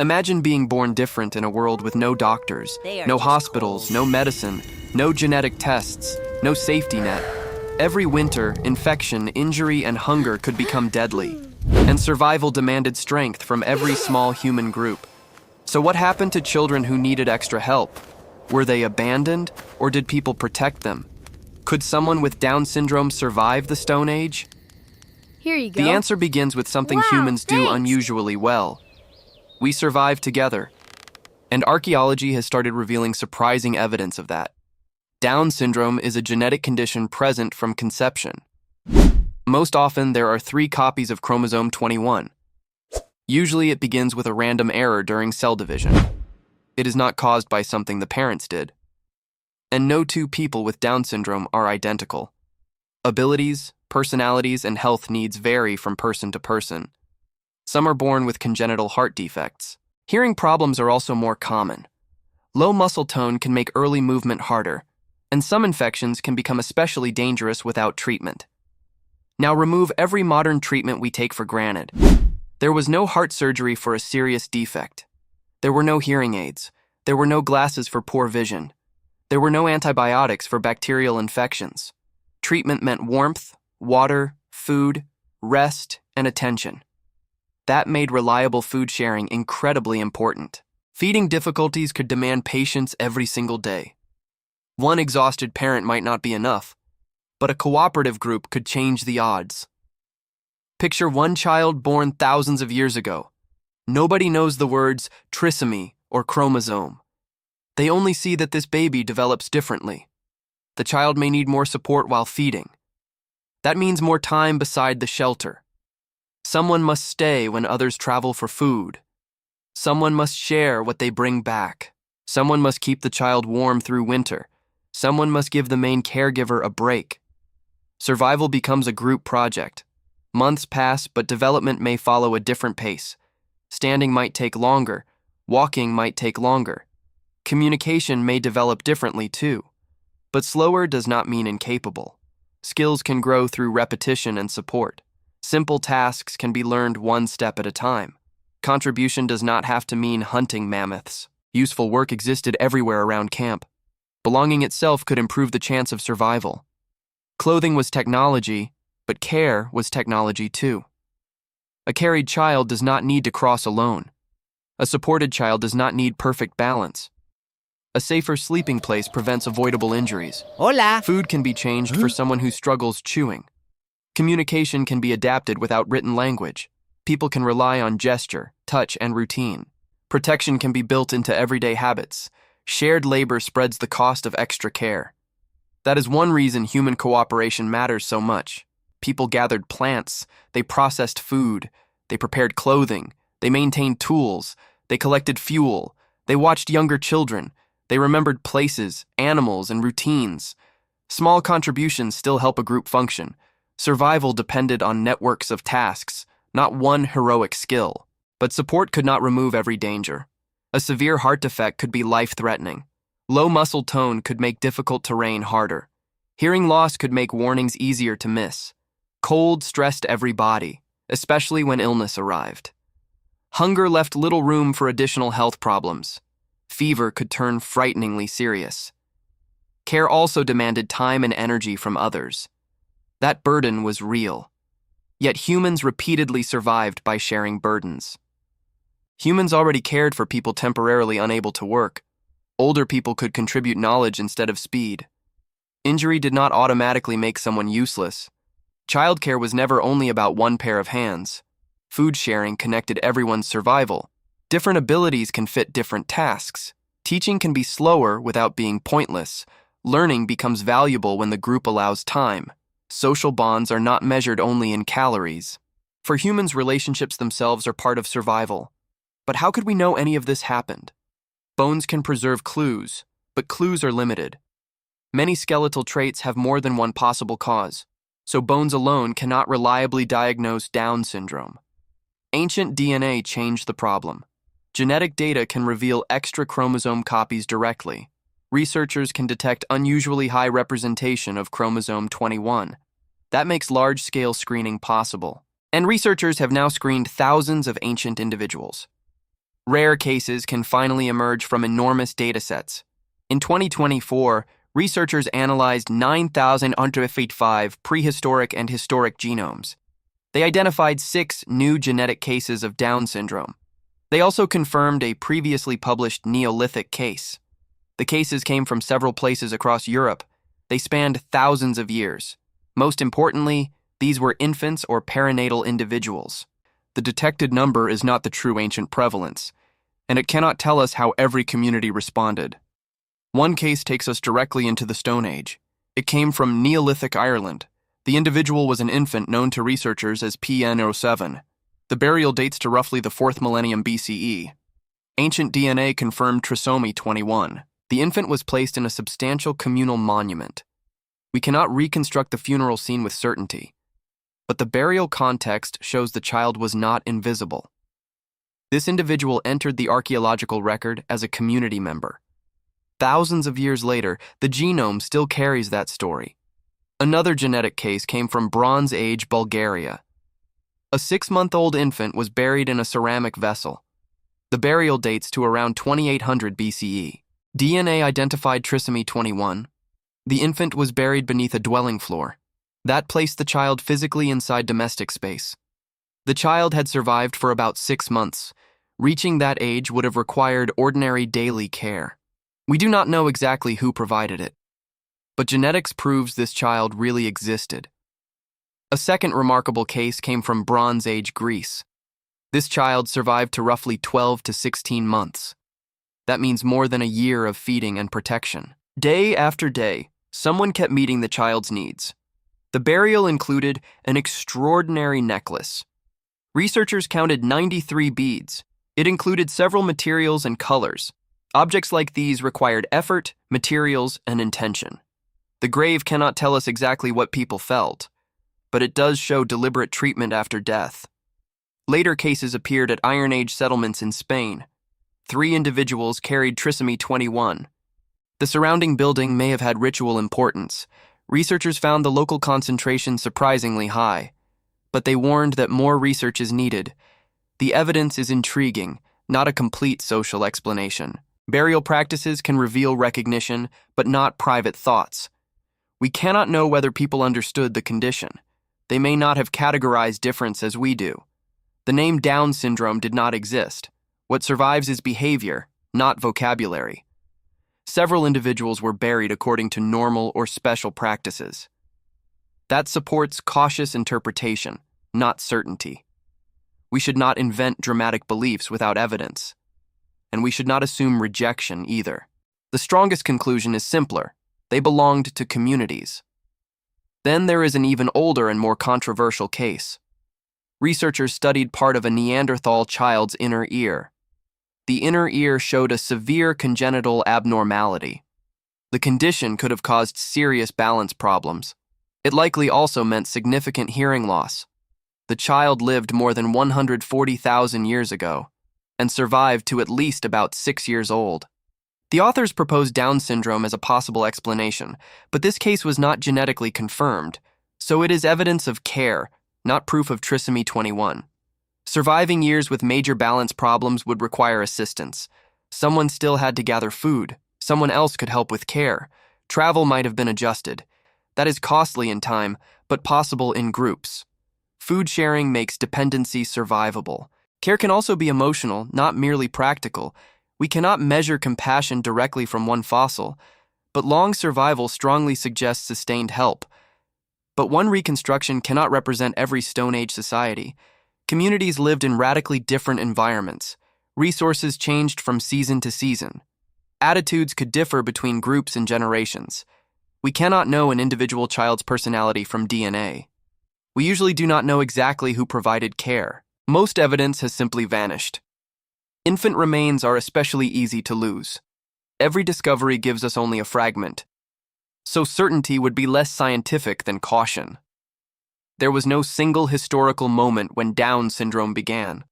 Imagine being born different in a world with no doctors, They are no just hospitals, cold. no medicine, no genetic tests, no safety net. Every winter, infection, injury, and hunger could become deadly. And survival demanded strength from every small human group. So what happened to children who needed extra help? Were they abandoned, or did people protect them? Could someone with Down syndrome survive the Stone Age? Here you go. The answer begins with something Wow, humans do thanks. unusually well. We survive together. And archaeology has started revealing surprising evidence of that. Down syndrome is a genetic condition present from conception. Most often, there are 3 copies of chromosome 21. Usually, it begins with a random error during cell division. It is not caused by something the parents did. And no 2 people with Down syndrome are identical. Abilities, personalities, and health needs vary from person to person. Some are born with congenital heart defects. Hearing problems are also more common. Low muscle tone can make early movement harder, and some infections can become especially dangerous without treatment. Now remove every modern treatment we take for granted. There was no heart surgery for a serious defect. There were no hearing aids. There were no glasses for poor vision. There were no antibiotics for bacterial infections. Treatment meant warmth, water, food, rest, and attention. That made reliable food sharing incredibly important. Feeding difficulties could demand patience every single day. One exhausted parent might not be enough, but a cooperative group could change the odds. Picture one child born thousands of years ago. Nobody knows the words trisomy or chromosome. They only see that this baby develops differently. The child may need more support while feeding. That means more time beside the shelter. Someone must stay when others travel for food. Someone must share what they bring back. Someone must keep the child warm through winter. Someone must give the main caregiver a break. Survival becomes a group project. Months pass, but development may follow a different pace. Standing might take longer. Walking might take longer. Communication may develop differently too. But slower does not mean incapable. Skills can grow through repetition and support. Simple tasks can be learned one step at a time. Contribution does not have to mean hunting mammoths. Useful work existed everywhere around camp. Belonging itself could improve the chance of survival. Clothing was technology, but care was technology too. A carried child does not need to cross alone. A supported child does not need perfect balance. A safer sleeping place prevents avoidable injuries. Hola. Food can be changed for someone who struggles chewing. Communication can be adapted without written language. People can rely on gesture, touch, and routine. Protection can be built into everyday habits. Shared labor spreads the cost of extra care. That is one reason human cooperation matters so much. People gathered plants, they processed food, they prepared clothing, they maintained tools, they collected fuel, they watched younger children, they remembered places, animals, and routines. Small contributions still help a group function. Survival depended on networks of tasks, not one heroic skill. But support could not remove every danger. A severe heart defect could be life-threatening. Low muscle tone could make difficult terrain harder. Hearing loss could make warnings easier to miss. Cold stressed every body, especially when illness arrived. Hunger left little room for additional health problems. Fever could turn frighteningly serious. Care also demanded time and energy from others. That burden was real. Yet humans repeatedly survived by sharing burdens. Humans already cared for people temporarily unable to work. Older people could contribute knowledge instead of speed. Injury did not automatically make someone useless. Childcare was never only about one pair of hands. Food sharing connected everyone's survival. Different abilities can fit different tasks. Teaching can be slower without being pointless. Learning becomes valuable when the group allows time. Social bonds are not measured only in calories. For humans, relationships themselves are part of survival. But how could we know any of this happened? Bones can preserve clues, but clues are limited. Many skeletal traits have more than one possible cause, so bones alone cannot reliably diagnose Down syndrome. Ancient DNA changed the problem. Genetic data can reveal extra chromosome copies directly. Researchers can detect unusually high representation of chromosome 21. That makes large-scale screening possible. And researchers have now screened thousands of ancient individuals. Rare cases can finally emerge from enormous datasets. In 2024, researchers analyzed 9,155 prehistoric and historic genomes. They identified 6 new genetic cases of Down syndrome. They also confirmed a previously published Neolithic case. The cases came from several places across Europe. They spanned thousands of years. Most importantly, these were infants or perinatal individuals. The detected number is not the true ancient prevalence, and it cannot tell us how every community responded. One case takes us directly into the Stone Age. It came from Neolithic Ireland. The individual was an infant known to researchers as PN07. The burial dates to roughly the 4th millennium BCE. Ancient DNA confirmed trisomy 21. The infant was placed in a substantial communal monument. We cannot reconstruct the funeral scene with certainty, but the burial context shows the child was not invisible. This individual entered the archaeological record as a community member. Thousands of years later, the genome still carries that story. Another genetic case came from Bronze Age Bulgaria. A 6-month-old infant was buried in a ceramic vessel. The burial dates to around 2800 BCE. DNA identified trisomy 21. The infant was buried beneath a dwelling floor. That placed the child physically inside domestic space. The child had survived for about 6 months. Reaching that age would have required ordinary daily care. We do not know exactly who provided it, but genetics proves this child really existed. A second remarkable case came from Bronze Age Greece. This child survived to roughly 12 to 16 months. That means more than a year of feeding and protection. Day after day, someone kept meeting the child's needs. The burial included an extraordinary necklace. Researchers counted 93 beads. It included several materials and colors. Objects like these required effort, materials, and intention. The grave cannot tell us exactly what people felt, but it does show deliberate treatment after death. Later cases appeared at Iron Age settlements in Spain. 3 individuals carried trisomy 21. The surrounding building may have had ritual importance. Researchers found the local concentration surprisingly high, but they warned that more research is needed. The evidence is intriguing, not a complete social explanation. Burial practices can reveal recognition, but not private thoughts. We cannot know whether people understood the condition. They may not have categorized difference as we do. The name Down syndrome did not exist. What survives is behavior, not vocabulary. Several individuals were buried according to normal or special practices. That supports cautious interpretation, not certainty. We should not invent dramatic beliefs without evidence. And we should not assume rejection either. The strongest conclusion is simpler. They belonged to communities. Then there is an even older and more controversial case. Researchers studied part of a Neanderthal child's inner ear. The inner ear showed a severe congenital abnormality. The condition could have caused serious balance problems. It likely also meant significant hearing loss. The child lived more than 140,000 years ago and survived to at least about 6 years old. The authors proposed Down syndrome as a possible explanation, but this case was not genetically confirmed, so it is evidence of care, not proof of trisomy 21. Surviving years with major balance problems would require assistance. Someone still had to gather food. Someone else could help with care. Travel might have been adjusted. That is costly in time, but possible in groups. Food sharing makes dependency survivable. Care can also be emotional, not merely practical. We cannot measure compassion directly from one fossil, but long survival strongly suggests sustained help. But one reconstruction cannot represent every Stone Age society. Communities lived in radically different environments. Resources changed from season to season. Attitudes could differ between groups and generations. We cannot know an individual child's personality from DNA. We usually do not know exactly who provided care. Most evidence has simply vanished. Infant remains are especially easy to lose. Every discovery gives us only a fragment. So certainty would be less scientific than caution. There was no single historical moment when Down syndrome began.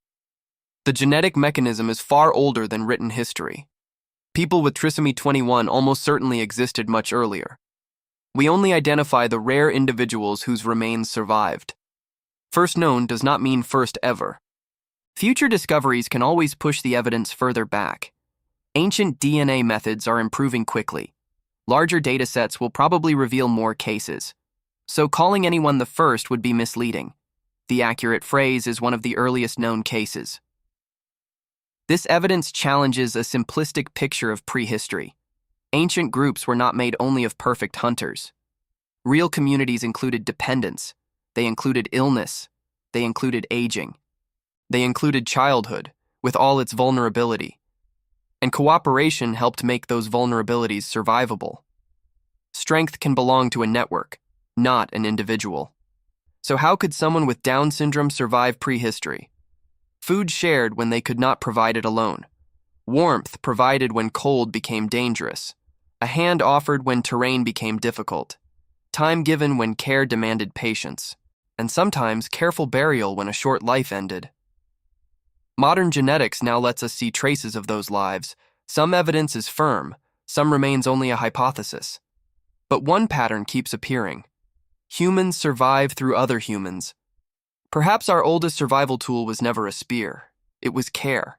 The genetic mechanism is far older than written history. People with trisomy 21 almost certainly existed much earlier. We only identify the rare individuals whose remains survived. First known does not mean first ever. Future discoveries can always push the evidence further back. Ancient DNA methods are improving quickly. Larger datasets will probably reveal more cases. So calling anyone the first would be misleading. The accurate phrase is one of the earliest known cases. This evidence challenges a simplistic picture of prehistory. Ancient groups were not made only of perfect hunters. Real communities included dependence. They included illness. They included aging. They included childhood, with all its vulnerability. And cooperation helped make those vulnerabilities survivable. Strength can belong to a network, not an individual. So how could someone with Down syndrome survive prehistory? Food shared when they could not provide it alone. Warmth provided when cold became dangerous. A hand offered when terrain became difficult. Time given when care demanded patience. And sometimes careful burial when a short life ended. Modern genetics now lets us see traces of those lives. Some evidence is firm, some remains only a hypothesis. But one pattern keeps appearing. Humans survive through other humans. Perhaps our oldest survival tool was never a spear. It was care.